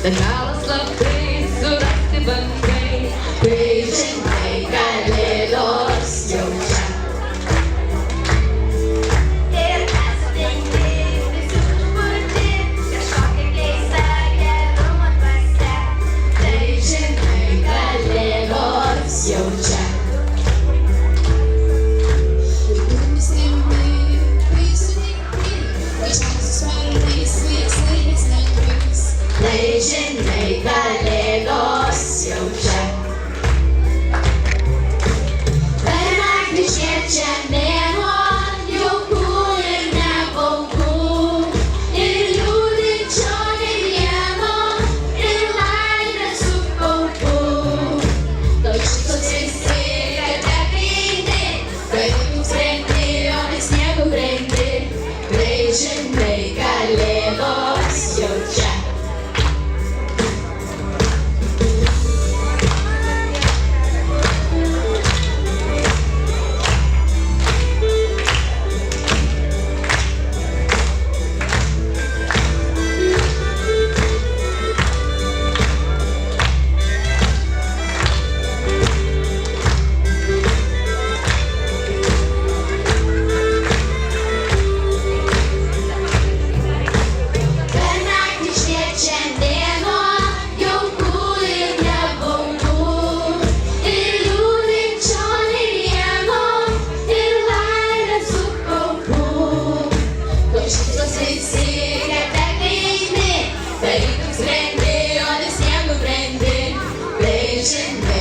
bet galas labai surasti bandai, kai žinai, kalėdos jau čia. Ir atsitinki, visi užburti, kažkokia keista gerumo dvasia. Tai žinai, kalėdos jau čia. Tai žinai, kalėdos jau čia. Per naktį šviečia mėnuo, jaukų ir nebaugu, ir liūdinčio nei vieno, ir laimę sukaupu. Tau šypsos visi, kad neateini, kai tu skrendi, o ne sniegu brendi. Tai žinai, kalėdos jau čia. Žinai,